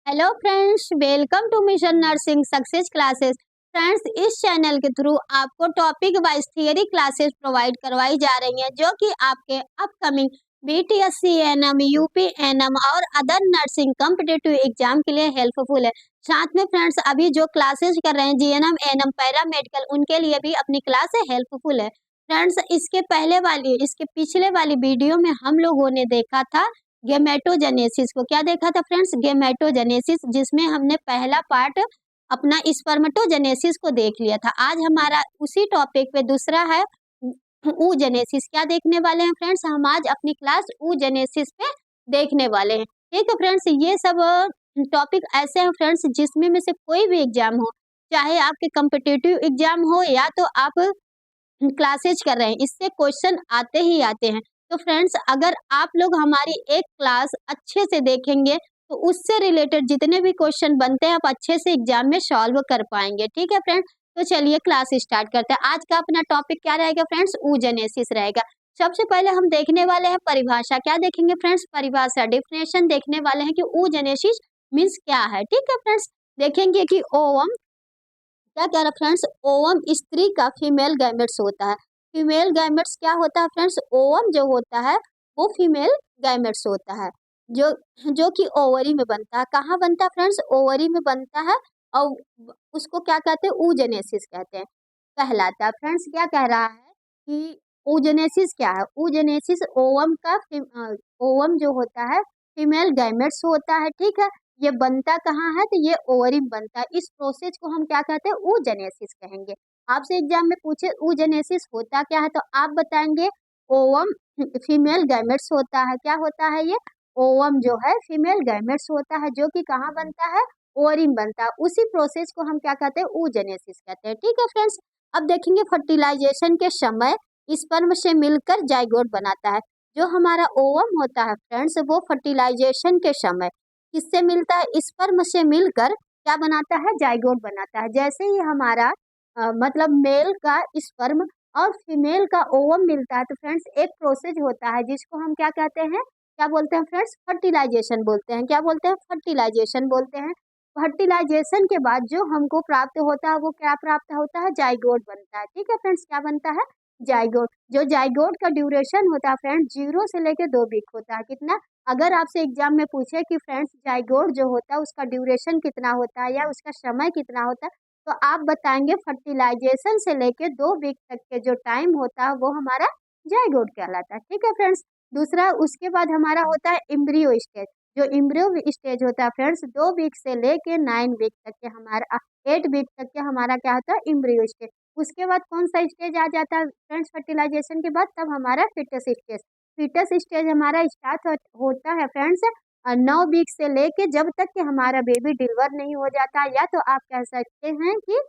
Hello friends, welcome to mission nursing success classes. Friends, इस channel के through आपको topic wise theory classes provide करवाई जा रही हैं जो कि आपके upcoming BTSC ANM, UP ANM और अदर नर्सिंग कॉम्पिटिटिव एग्जाम के लिए हेल्पफुल है। साथ में फ्रेंड्स, अभी जो क्लासेस कर रहे हैं जीएनएम, एनएम, पैरामेडिकल, उनके लिए भी अपनी क्लास हेल्पफुल है। फ्रेंड्स, इसके पिछले वाली वीडियो में हम लोगों ने देखा था गेमेटोजेनेसिस को। क्या देखा था फ्रेंड्स? गेमेटोजेनेसिस, जिसमें हमने पहला पार्ट अपना स्पर्मेटोजेनेसिस को देख लिया था। आज हमारा उसी टॉपिक पे दूसरा है oogenesis। क्या देखने वाले हैं फ्रेंड्स? हम आज अपनी क्लास oogenesis पे देखने वाले हैं। ठीक है फ्रेंड्स, ये सब टॉपिक ऐसे हैं फ्रेंड्स जिसमें में से कोई भी एग्जाम हो, चाहे आपके कम्पिटिटिव एग्जाम हो या तो आप क्लासेज कर रहे हैं, इससे क्वेश्चन आते ही आते हैं। तो फ्रेंड्स, अगर आप लोग हमारी एक क्लास अच्छे से देखेंगे तो उससे रिलेटेड जितने भी क्वेश्चन बनते हैं आप अच्छे से एग्जाम में सॉल्व कर पाएंगे। ठीक है फ्रेंड्स, तो चलिए क्लास स्टार्ट करते हैं। आज का अपना टॉपिक क्या रहेगा फ्रेंड्स? oogenesis रहेगा। सबसे पहले हम देखने वाले हैं परिभाषा। क्या देखेंगे फ्रेंड्स? परिभाषा, डिफिनेशन देखने वाले हैं कि oogenesis मीन्स क्या है। ठीक है फ्रेंड्स, देखेंगे कि ओवम क्या कह रहा है फ्रेंड्स? ओवम स्त्री का फीमेल गैमेट्स होता है। फीमेल गैमेट्स क्या होता है फ्रेंड्स? ओवम जो होता है वो फीमेल गैमेट्स होता है, जो जो कि ओवरी में बनता है। कहाँ बनता है फ्रेंड्स? ओवरी में बनता है। और उसको क्या कहते हैं? oogenesis कहते हैं, कहलाता है। फ्रेंड्स, क्या कह रहा है कि oogenesis क्या है? oogenesis ओवम का ओवम जो होता है फीमेल गैमेट्स होता है। ठीक है, ये बनता कहाँ है? तो ये ओवरी में बनता है। इस प्रोसेस को हम क्या कहते हैं? oogenesis कहेंगे। आपसे एग्जाम में पूछे oogenesis होता क्या है तो आप बताएंगे ओवम फीमेल गैमेट्स होता है। क्या होता है ये? ओवम जो है फीमेल गैमेट्स होता है, जो कि कहाँ बनता है? ओवरी में बनता है। उसी प्रोसेस को हम क्या कहते हैं? oogenesis कहते हैं। ठीक है फ्रेंड्स, अब देखेंगे फर्टिलाइजेशन के समय स्पर्म से मिलकर जाइगोट बनाता है। जो हमारा ओवम होता है फ्रेंड्स, वो फर्टिलाइजेशन के समय किससे मिलता है? स्पर्म से मिलकर क्या बनाता है? जाइगोट बनाता है। जैसे ही हमारा मतलब मेल का स्पर्म और फीमेल का ओवम मिलता है तो फ्रेंड्स एक प्रोसेस होता है जिसको हम क्या कहते हैं? क्या बोलते हैं फ्रेंड्स? फर्टिलाइजेशन बोलते हैं। क्या बोलते हैं? फर्टिलाइजेशन बोलते हैं। फर्टिलाइजेशन के बाद जो हमको प्राप्त होता है वो क्या प्राप्त होता है? जाइगोट बनता है। ठीक है फ्रेंड्स, क्या बनता है? जाइगोट। जो जाइगोट का ड्यूरेशन होता है फ्रेंड्स 0 से लेकर 2 वीक होता है। कितना? अगर आपसे एग्जाम में पूछे कि फ्रेंड्स जाइगोट जो होता है उसका ड्यूरेशन कितना होता है या उसका समय कितना होता है, तो आप बताएंगे फर्टिलाइजेशन से लेके 2 वीक तक के जो टाइम होता है वो हमारा जाइगोट कहलाता है। ठीक है फ्रेंड्स, दूसरा उसके बाद हमारा होता है एम्ब्रियो स्टेज। जो एम्ब्रियो स्टेज होता है फ्रेंड्स 2 वीक से लेके 9 वीक तक के हमारा 8 वीक तक के हमारा क्या होता है? Embryo stage. उसके बाद कौन सा स्टेज आ जाता है फ्रेंड्स फर्टिलाइजेशन के बाद? तब हमारा फिटस स्टेज। फीटस स्टेज हमारा स्टार्ट होता है फ्रेंड्स 9 वीक से लेके जब तक कि हमारा बेबी डिलीवर नहीं हो जाता, या तो आप कह सकते हैं कि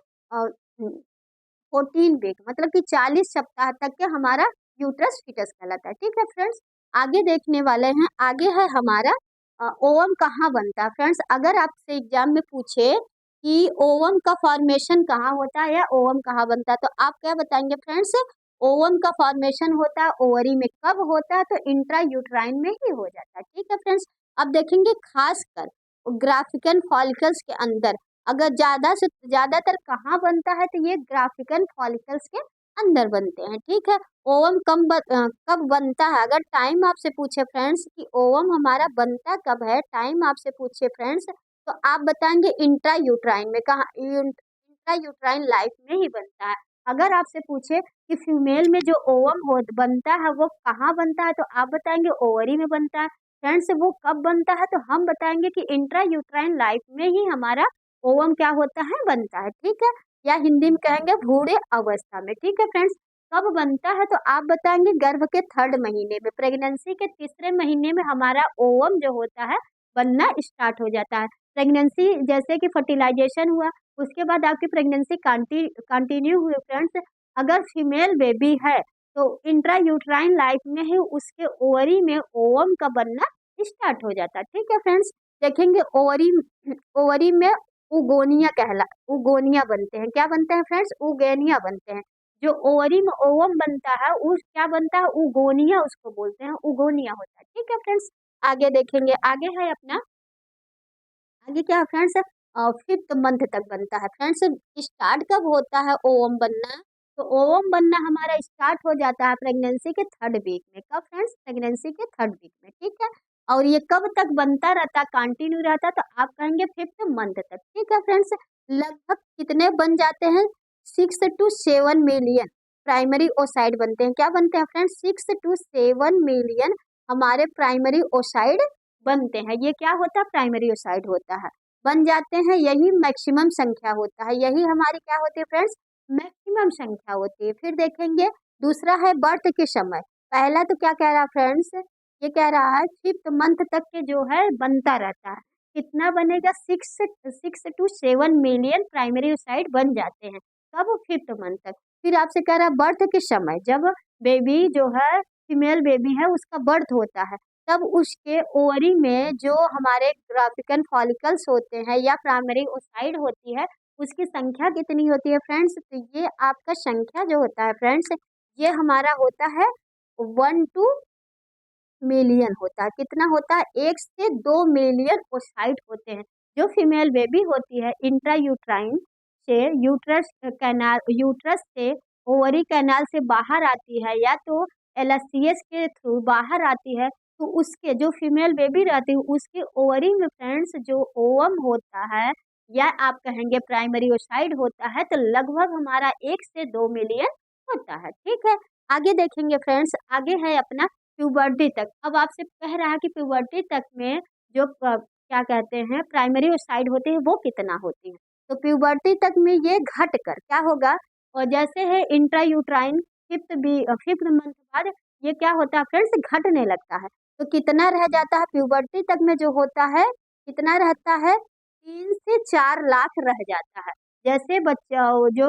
14 वीक, मतलब कि 40 सप्ताह तक के हमारा यूट्रस फीटस कहलाता है। ठीक है फ्रेंड्स, आगे देखने वाले हैं। आगे है हमारा ओवम कहाँ बनता है। फ्रेंड्स, अगर आपसे एग्जाम में पूछे कि ओवम का फॉर्मेशन कहाँ होता है या ओवम कहाँ बनता है, तो आप क्या बताएंगे फ्रेंड्स? ओवम का फॉर्मेशन होता है ओवरी में। कब होता है? तो इंट्रा यूट्राइन में ही हो जाता है। ठीक है फ्रेंड्स, अब देखेंगे खासकर ग्राफिकन फॉलिकल्स के अंदर अगर ज्यादा से ज्यादातर कहाँ बनता है, तो ये ग्राफिकन फॉलिकल्स के अंदर बनते हैं। ठीक है, ओवम कब बनता है? अगर टाइम आपसे पूछे फ्रेंड्स कि ओवम हमारा बनता कब है, टाइम आपसे पूछे फ्रेंड्स, तो आप बताएंगे इंट्रा यूट्राइन में। कहाँ? इंट्रा यूट्राइन लाइफ में ही बनता है। अगर आपसे पूछे कि फीमेल में जो ओवम हो बनता है वो कहाँ बनता है, तो आप बताएंगे ओवरी में बनता है। फ्रेंड्स, वो कब बनता है? तो हम बताएंगे कि इंट्रा यूट्राइन लाइफ में ही हमारा ओवम क्या होता है? बनता है। ठीक है, या हिंदी में कहेंगे भ्रूण अवस्था में। ठीक है फ्रेंड्स, कब बनता है? तो आप बताएंगे गर्भ के 3rd महीने में, प्रेगनेंसी के 3रे महीने में हमारा ओवम जो होता है बनना स्टार्ट हो जाता है। प्रेगनेंसी जैसे कि फर्टिलाइजेशन हुआ, उसके बाद आपकी प्रेगनेंसी कंटिन्यू हुई फ्रेंड्स, अगर फीमेल बेबी है तो इंट्रा यूट्राइन लाइफ में ही उसके ओवरी में ओवम का बनना स्टार्ट हो जाता है। ठीक है फ्रेंड्स, देखेंगे ओवरी ओवरी में उगोनिया बनते हैं। क्या बनते हैं फ्रेंड्स? उगेनिया बनते हैं। जो ओवरी में ओवम बनता है उस क्या बनता है? उगोनिया उसको बोलते हैं, उगोनिया होता है। ठीक है फ्रेंड्स, आगे देखेंगे। आगे आगे क्या है फ्रेंड्स, फिफ्थ मंथ तक बनता है। फ्रेंड्स स्टार्ट कब होता है ओवम बनना, तो ओवम बनना हमारा स्टार्ट हो जाता है प्रेगनेंसी के थर्ड वीक में। कब फ्रेंड्स, प्रेगनेंसी के थर्ड वीक में, ठीक है। और ये कब तक बनता रहता, कंटिन्यू रहता, तो आप कहेंगे फिफ्थ मंथ तक, ठीक है फ्रेंड्स। लगभग कितने बन जाते हैं, 6 to 7 मिलियन प्राइमरी ओसाइड बनते हैं। क्या बनते हैं फ्रेंड्स, 6 to 7 मिलियन हमारे प्राइमरी ओसाइड बनते हैं। ये क्या होता है, प्राइमरी ओसाइड होता है, बन जाते हैं। यही मैक्सिमम संख्या होता है, यही हमारी क्या होती है फ्रेंड्स, मैक्सिमम संख्या होती है। फिर देखेंगे दूसरा है बर्थ के समय। पहला तो क्या कह रहा है फ्रेंड्स, ये कह रहा है फिफ्थ मंथ तक के जो है बनता रहता है। कितना बनेगा, 6 to 7 मिलियन प्राइमरी ओसाइड बन जाते हैं। कब, फिफ्थ मंथ तक। फिर आपसे कह रहा है बर्थ के समय, जब बेबी जो है फीमेल बेबी है उसका बर्थ होता है, तब उसके ओवरी में जो हमारे ग्राफिकल फॉलिकल्स होते हैं या प्राइमरी ओसाइड होती है, उसकी संख्या कितनी होती है फ्रेंड्स, तो ये आपका संख्या जो होता है फ्रेंड्स, ये हमारा होता है 1 to 1 मिलियन होता है। कितना होता है, 1 से 2 मिलियन ओसाइड होते हैं। जो फीमेल बेबी होती है इंट्रायूट्राइन से यूट्रस से ओवरी कैनाल से बाहर आती है, या तो एलएससीएस के थ्रू बाहर आती है, तो उसके जो फीमेल बेबी रहती है उसके ओवरी में फ्रेंड्स जो ओवम होता है, या आप कहेंगे प्राइमरी ओसाइड होता है, तो लगभग हमारा 1 से 2 मिलियन होता है, ठीक है। आगे देखेंगे फ्रेंड्स, आगे है अपना प्यूबर्टी तक। अब आपसे कह रहा है कि प्यूबर्टी तक में जो क्या कहते हैं प्राइमरी ओसाइड होती है वो कितना होती है, तो प्यूबर्टी तक में ये घट कर क्या होगा, और जैसे है इंट्रायूट्राइन फिफ्थ मंथ बाद ये क्या होता है फ्रेंड्स, घटने लगता है। तो कितना रह जाता है प्यूबर्टी तक में जो होता है, कितना रहता है, 3 से 4 लाख रह जाता है। जैसे बच्चा जो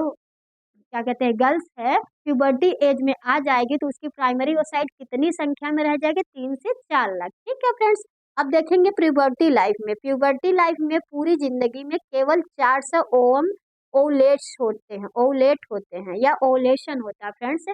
क्या कहते हैं गर्ल्स है प्यूबर्टी एज में आ जाएगी, तो उसकी प्राइमरी ओसाइड कितनी संख्या में रह जाएगी, 3 से 4 लाख, ठीक है फ्रेंड्स। अब देखेंगे प्यूबर्टी लाइफ में। प्यूबर्टी लाइफ में पूरी जिंदगी में केवल 400 ओवम ओवलेट्स होते हैं, ओवलेट होते हैं या ओवलेशन होता है फ्रेंड्स।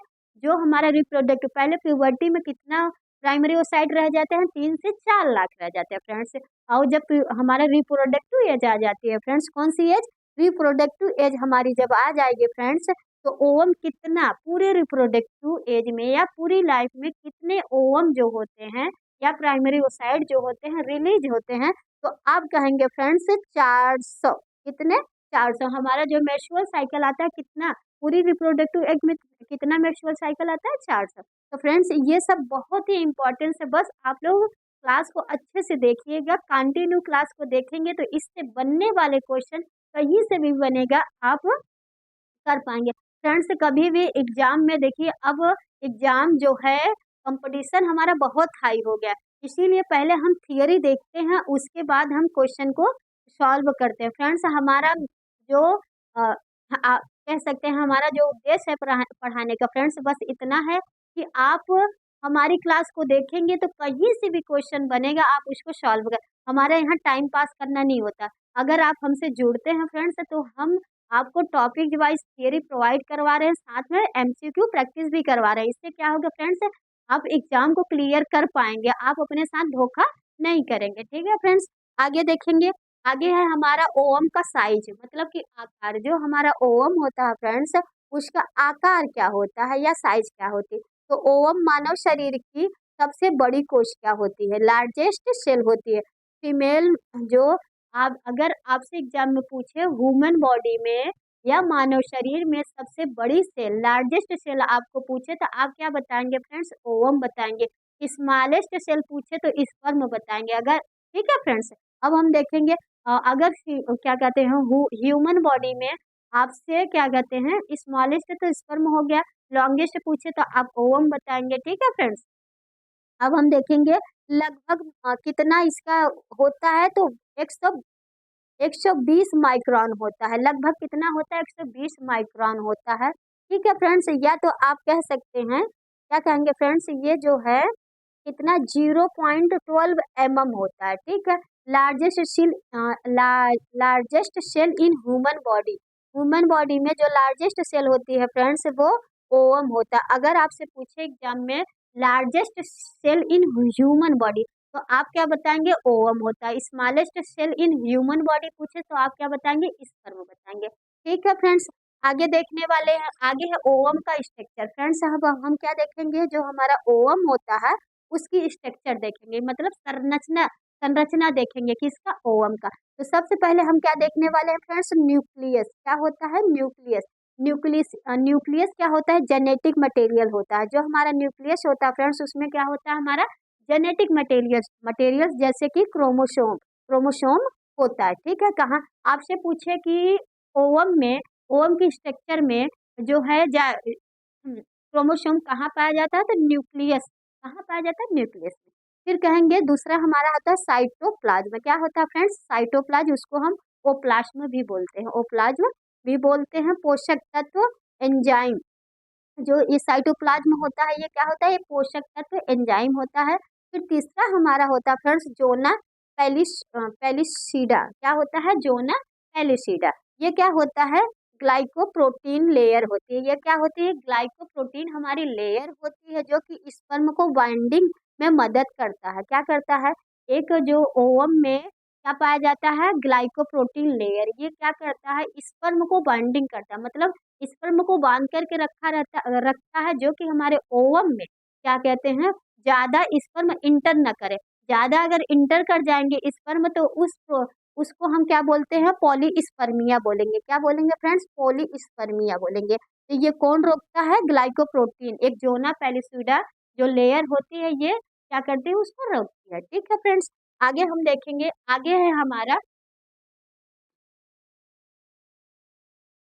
जो हमारा रिप्रोडक्टिव, पहले प्यूबर्टी में कितना प्राइमरी ओसाइड रह जाते हैं, 3 से 4 लाख रह जाते हैं फ्रेंड्स। और जब हमारा रिप्रोडक्टिव एज आ जाती है फ्रेंड्स, कौन सी एज, रिप्रोडक्टिव एज हमारी जब आ जाएगी फ्रेंड्स, तो ओवम कितना पूरे रिप्रोडक्टिव एज में या पूरी लाइफ में कितने ओवम जो होते हैं या प्राइमरी ओसाइड जो होते हैं रिलीज होते हैं, तो आप कहेंगे फ्रेंड्स 400, कितने, 400। हमारा जो मेंस्ट्रुअल साइकिल आता है कितना, पूरी रिप्रोडक्टिव एज में कितना मेंस्ट्रुअल साइकिल आता है, 400। तो फ्रेंड्स ये सब बहुत ही इंपॉर्टेंट है, बस आप लोग क्लास को अच्छे से देखिएगा, कंटिन्यू क्लास को देखेंगे तो इससे बनने वाले क्वेश्चन कहीं से भी बनेगा, आप कर पाएंगे फ्रेंड्स। कभी भी एग्जाम में देखिए, अब एग्जाम जो है कंपटीशन हमारा बहुत हाई हो गया, इसीलिए पहले हम थियरी देखते हैं, उसके बाद हम क्वेश्चन को सॉल्व करते हैं फ्रेंड्स। हमारा जो कह सकते हैं हमारा जो उद्देश्य है पढ़ाने का फ्रेंड्स, बस इतना है कि आप हमारी क्लास को देखेंगे तो कहीं से भी क्वेश्चन बनेगा, आप उसको सॉल्व कर। हमारे यहाँ टाइम पास करना नहीं होता। अगर आप हमसे जुड़ते हैं फ्रेंड्स, तो हम आपको टॉपिक वाइज थियरी प्रोवाइड करवा रहे हैं, साथ में एमसीक्यू प्रैक्टिस भी करवा रहे हैं। इससे क्या होगा फ्रेंड्स, आप एग्जाम को क्लियर कर पाएंगे, आप अपने साथ धोखा नहीं करेंगे, ठीक है फ्रेंड्स। आगे देखेंगे, आगे है हमारा ओवम का साइज, मतलब कि आकार। जो हमारा ओवम होता है फ्रेंड्स, उसका आकार क्या होता है या साइज क्या होती है, तो ओवम मानव शरीर की सबसे बड़ी कोशिका होती है, लार्जेस्ट सेल होती है। फीमेल जो आप अगर आपसे एग्जाम में पूछे ह्यूमन बॉडी में या मानव शरीर में सबसे बड़ी सेल, लार्जेस्ट सेल आपको पूछे तो आप क्या बताएंगे फ्रेंड्स, ओवम बताएंगे। स्मॉलेस्ट सेल पूछे तो स्पर्म बताएंगे। अगर ठीक है फ्रेंड्स, अब हम देखेंगे अगर क्या कहते हैं ह्यूमन बॉडी में आपसे क्या कहते हैं स्मॉलेस्ट तो स्पर्म हो गया, लॉन्गेस्ट पूछे तो आप ओवम बताएंगे, ठीक है फ्रेंड्स। अब हम देखेंगे लगभग कितना इसका होता है, तो 120 माइक्रोन होता है। लगभग कितना होता है, 120 माइक्रोन होता है, ठीक है फ्रेंड्स। या तो आप कह सकते हैं, क्या कहेंगे फ्रेंड्स, ये जो है कितना 0.12 mm होता है, ठीक है। Largest cell largest cell in human body, human body में जो लार्जेस्ट सेल होती है फ्रेंड्स वो ओवम होता है। अगर आपसे पूछे एग्जाम में largest cell in human body, तो आप क्या बताएंगे? ओवम होता है। Smallest cell in human body पूछे तो आप क्या बताएंगे? स्पर्म बताएंगे। ठीक है फ्रेंड्स, आगे देखने वाले हैं, आगे है ओवम का स्ट्रक्चर। फ्रेंड्स अब हम क्या देखेंगे? जो हमारा ओवम होता है उसकी स्ट्रक्चर देखेंगे, मतलब संरचना संरचना देखेंगे किसका? ओवम का। तो सबसे पहले हम क्या देखने वाले हैं फ्रेंड्स? न्यूक्लियस। क्या होता है? न्यूक्लियस। न्यूक्लियस क्या होता है? जेनेटिक मटेरियल होता है। जो हमारा न्यूक्लियस होता है फ्रेंड्स, उसमें क्या होता है? हमारा जेनेटिक मटेरियल्स मटेरियल्स जैसे कि क्रोमोसोम क्रोमोसोम होता है। ठीक है, कहाँ आपसे पूछे कि ओवम में, ओवम की स्ट्रक्चर में जो है क्रोमोसोम कहाँ पाया जाता है? तो न्यूक्लियस। कहाँ पाया जाता है? न्यूक्लियस में। फिर कहेंगे दूसरा हमारा होता है साइटोप्लाज्म। क्या होता है फ्रेंड्स? साइटोप्लाज्म, उसको हम ओप्लाज्म भी बोलते हैं, ओप्लाज्म भी बोलते हैं। पोषक तत्व, एंजाइम, जो ये साइटोप्लाज्म होता है ये क्या होता है? ये पोषक तत्व एंजाइम होता है। फिर तीसरा हमारा होता है फ्रेंड्स जोना पेलिसीडा। क्या होता है? जोना पेलिसीडा। ये क्या होता है? ग्लाइकोप्रोटीन लेयर होती है। ये क्या होती है? ग्लाइकोप्रोटीन हमारी लेयर होती है जो कि स्पर्म को बाइंडिंग में मदद करता है। क्या करता है? एक जो ओवम में क्या पाया जाता है? Glycoprotein layer. ये क्या करता है? स्पर्म को बाइंडिंग करता है, मतलब स्पर्म को बांध करके रखता है, जो कि हमारे ओवम में क्या कहते हैं? ज्यादा स्पर्म इंटर न करे। ज्यादा अगर इंटर कर जाएंगे स्पर्म तो उसको हम क्या बोलते हैं? पॉलीस्पर्मिया बोलेंगे। क्या बोलेंगे फ्रेंड्स? पॉलीस्पर्मिया बोलेंगे। तो ये कौन रोकता है? ग्लाइकोप्रोटीन, एक जोना पेलिसूडा जो लेयर होती है ये क्या करती है? उसको रोकती है। ठीक है फ्रेंड्स, आगे हम देखेंगे, आगे है हमारा,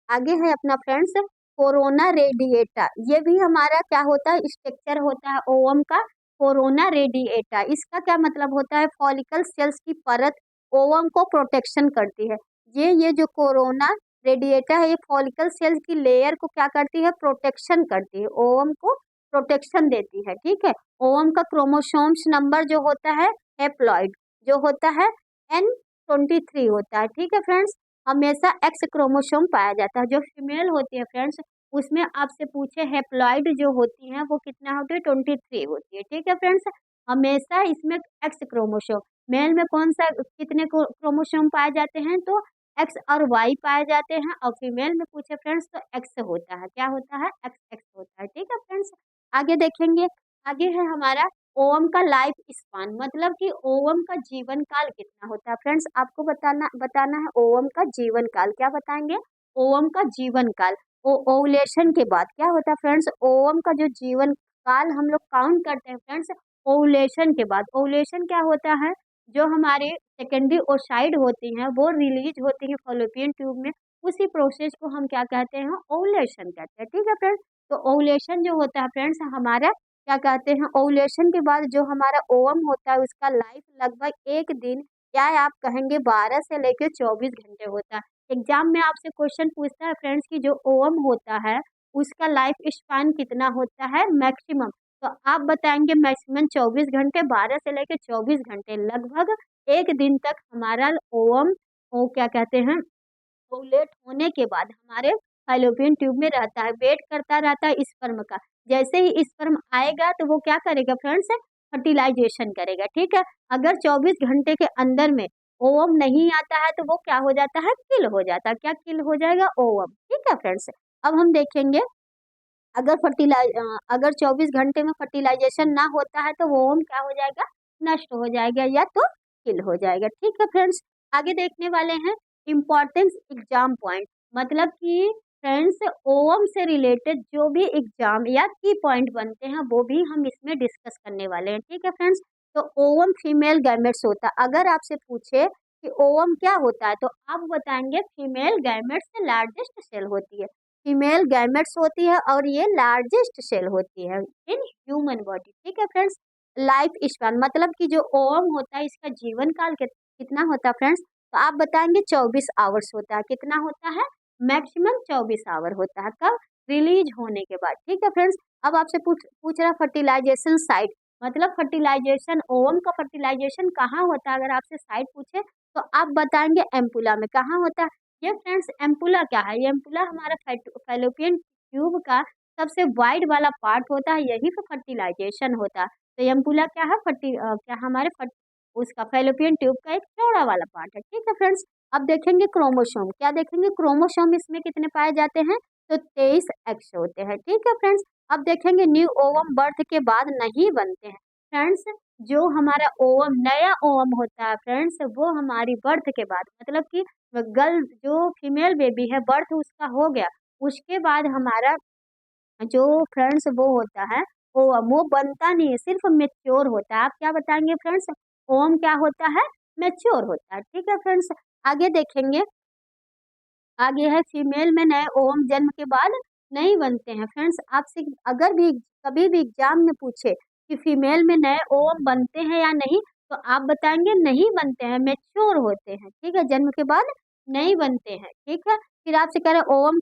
आगे है अपना फ्रेंड्स कोरोना रेडिएटा। ये भी हमारा क्या होता है? स्ट्रक्चर होता है ओवम का। कोरोना रेडिएटा, इसका क्या मतलब होता है? फॉलिकल सेल्स की परत ओवम को प्रोटेक्शन करती है। ये जो कोरोना रेडिएटा है ये फॉलिकल सेल्स की लेयर को क्या करती है? प्रोटेक्शन करती है, ओवम को प्रोटेक्शन देती है। ठीक है, ओवम का क्रोमोसोम्स नंबर जो होता है हेप्लॉइड, जो होता है N23 होता है। ठीक है फ्रेंड्स, हमेशा एक्स क्रोमोसोम पाया जाता है। जो फीमेल होती है फ्रेंड्स, उसमें आपसे पूछे हेप्लॉइड जो होती हैं वो कितना होती है? 23 होती है। ठीक है फ्रेंड्स, हमेशा इसमें एक्स क्रोमोसोम। मेल में कौन सा कितने क्रोमोसोम पाए जाते हैं? तो एक्स और वाई पाए जाते हैं। और फीमेल में पूछे फ्रेंड्स तो एक्स होता है। क्या होता है? एक्स एक्स होता है। ठीक है फ्रेंड्स, आगे देखेंगे, आगे है हमारा ओवम का लाइफ स्पान, मतलब कि ओवम का जीवन काल कितना होता है? फ्रेंड्स आपको बताना बताना है ओवम का जीवन काल। क्या बताएंगे? ओवम का जीवन काल। ओवुलेशन के बाद क्या होता है फ्रेंड्स? ओवम का जो जीवन काल हम लोग काउंट करते हैं फ्रेंड्स ओवुलेशन के बाद। ओवुलेशन क्या होता है? जो हमारे सेकेंडरी ओसाइड होती हैं वो रिलीज होती है फॉलोपियन ट्यूब में, उसी प्रोसेस को हम क्या कहते हैं? ओवुलेशन कहते हैं। ठीक है फ्रेंड्स, तो ओवुलेशन जो होता है फ्रेंड्स हमारा क्या कहते हैं? ओवुलेशन के बाद जो हमारा ओवम होता है उसका लाइफ लगभग एक दिन या आप कहेंगे 12 से लेकर 24 घंटे होता है। एग्जाम में आपसे क्वेश्चन पूछता है फ्रेंड्स कि जो ओवम होता है उसका लाइफ स्पैन कितना होता है मैक्सिमम? तो आप बताएंगे मैक्सिमम 24 घंटे, 12 से लेकर 24 घंटे, लगभग एक दिन तक हमारा ओवम वो क्या कहते हैं? ओवुलेट होने के बाद हमारे फैलोपियन ट्यूब में रहता है, वेट करता रहता है स्पर्म का। जैसे ही स्पर्म आएगा तो वो क्या करेगा फ्रेंड्स? फर्टिलाइजेशन करेगा। ठीक है, अगर 24 घंटे के अंदर में ओवम नहीं आता है तो वो क्या हो जाता है? किल हो जाता है। क्या किल हो जाएगा? ओवम। ठीक है फ्रेंड्स, अब हम देखेंगे अगर 24 घंटे में फर्टिलाइजेशन ना होता है तो वो ओवम क्या हो जाएगा? नष्ट हो जाएगा या तो किल हो जाएगा। ठीक है फ्रेंड्स, आगे देखने वाले हैं इम्पोर्टेंस एग्जाम पॉइंट, मतलब कि फ्रेंड्स ओवम से रिलेटेड जो भी एग्जाम या की पॉइंट बनते हैं वो भी हम इसमें डिस्कस करने वाले हैं। ठीक है फ्रेंड्स, तो ओवम फीमेल गैमेट्स होता है। अगर आपसे पूछे कि ओवम क्या होता है तो आप बताएंगे फीमेल गैमेट्स से लार्जेस्ट सेल होती है। फीमेल गैमेट्स होती है और ये लार्जेस्ट सेल होती है इन ह्यूमन बॉडी। ठीक है फ्रेंड्स, लाइफ स्पैन मतलब कि जो ओवम होता है इसका जीवन काल कितना होता है फ्रेंड्स? तो आप बताएंगे 24 आवर्स होता है। कितना होता है? मैक्सिमम 24 आवर होता है। कब? रिलीज होने के बाद। ठीक है फ्रेंड्स, अब आपसे पूछ रहा फर्टिलाइजेशन साइट, मतलब फर्टिलाइजेशन ओवम का फर्टिलाइजेशन कहाँ होता है? अगर आपसे साइट पूछे तो आप बताएंगे एम्पुला में। कहाँ होता है? ये फ्रेंड्स एम्पुला क्या है? ये एम्पुला हमारा फैलोपियन ट्यूब का सबसे वाइड वाला पार्ट होता है, यही पे फर्टिलाइजेशन होता है। तो एम्पुला क्या है, क्या हमारे उसका फैलोपियन ट्यूब का एक चौड़ा वाला पार्ट है। ठीक है फ्रेंड्स, अब देखेंगे क्रोमोसोम। क्या देखेंगे, क्रोमोसोम इसमें कितने पाए जाते हैं, तो 23 एक्स होते हैं। ठीक है फ्रेंड्स, अब देखेंगे न्यू ओवम बर्थ के बाद नहीं बनते हैं। फ्रेंड्स, जो हमारा ओवम, नया ओवम होता है फ्रेंड्स, वो हमारी बर्थ के बाद, मतलब कि गर्ल जो फीमेल बेबी है, बर्थ उसका हो गया, उसके बाद हमारा जो फ्रेंड्स वो होता है ओवम, वो बनता नहीं है, सिर्फ मेच्योर होता है। आप क्या बताएंगे फ्रेंड्स, ओवम क्या होता है, मेच्योर होता है। ठीक है फ्रेंड्स, आगे देखेंगे, आगे है फीमेल में नए ओवम जन्म के बाद नहीं बनते हैं। फ्रेंड्स, आपसे अगर भी कभी भी एग्जाम में पूछे कि फीमेल में नए ओवम बनते हैं या नहीं, तो आप बताएंगे नहीं बनते हैं, मेच्योर होते हैं। ठीक है, जन्म के बाद नहीं बनते हैं। ठीक है, फिर आपसे कह रहे ओवम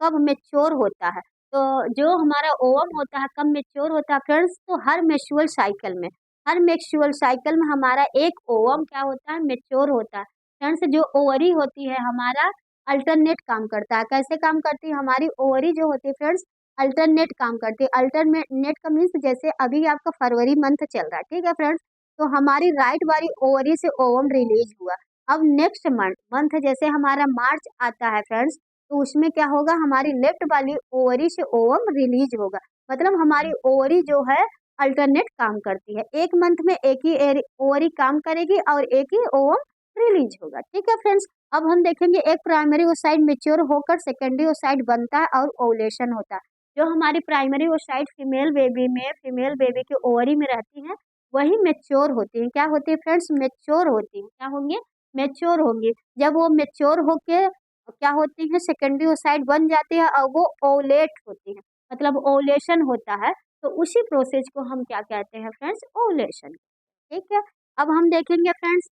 कब मेच्योर होता है, तो जो हमारा ओवम होता है कब मेच्योर होता है फ्रेंड्स, तो हर मेंस्ट्रुअल साइकिल में, हर मेंस्ट्रुअल साइकिल में हमारा एक ओवम क्या होता है, मेच्योर होता है। फ्रेंड्स, जो ओवरी होती है हमारा अल्टरनेट काम करता है। कैसे काम करती है हमारी ओवरी जो होती है फ्रेंड्स, अल्टरनेट काम करती है। अल्टरनेट का मीन्स जैसे अभी आपका फरवरी मंथ चल रहा है, ठीक है फ्रेंड्स, तो हमारी राइट वाली ओवरी से ओवम रिलीज हुआ। अब नेक्स्ट मंथ जैसे हमारा मार्च आता है फ्रेंड्स, तो उसमें क्या होगा, हमारी लेफ्ट वाली ओवरी से ओवम रिलीज होगा। मतलब हमारी ओवरी जो है अल्टरनेट काम करती है, एक मंथ में एक ही ओवरी काम करेगी और एक ही ओवम रिलीज होगा। ठीक है फ्रेंड्स, अब हम देखेंगे एक प्राइमरी ओसाइट मेच्योर होकर सेकेंडरी ओसाइट बनता है और ओवुलेशन होता है। जो हमारी प्राइमरी ओसाइट फीमेल बेबी के ओवरी में रहती है, वही मेच्योर होती है। क्या होती है फ्रेंड्स, मेच्योर होती है। क्या होंगे, मेच्योर होंगी। जब वो मेच्योर होके क्या होती है, सेकेंडरी ओसाइट बन जाती है और वो ओवुलेट होती है, मतलब ओवुलेशन होता है। तो उसी प्रोसेस को हम क्या कहते हैं फ्रेंड्स, ओवुलेशन। ठीक है, अब हम देखेंगे friends,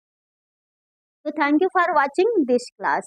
so thank you for watching this class.